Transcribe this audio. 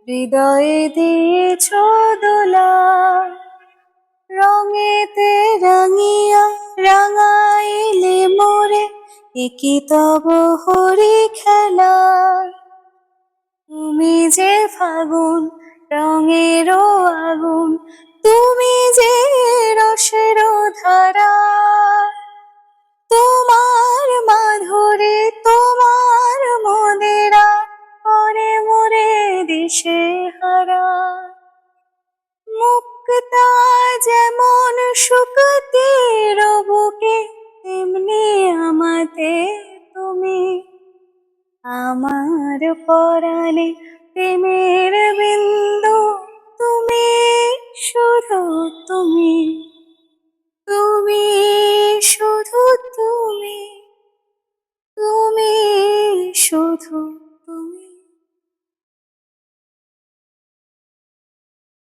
হৃদয়ে দিয়েছ দোলা, রঙেতে রাঙিয়া রাঙাইলে মোরে, একি তব হরি খেলা। তুমি যে ফাগুন, রঙেরও আগুন, তুমি যে রসের ধারা, তোমার মাধুরী তোমার মদিরা করে মোরে দিশে হারা। মুক্তা যেমন শুকতির বুকে, তেমনি আমাতে তুমি, আমার পরাণে প্রেমের বিন্দু তুমি, শুধু তুমি, তুমি শুধু তুমি, তুমি শুধু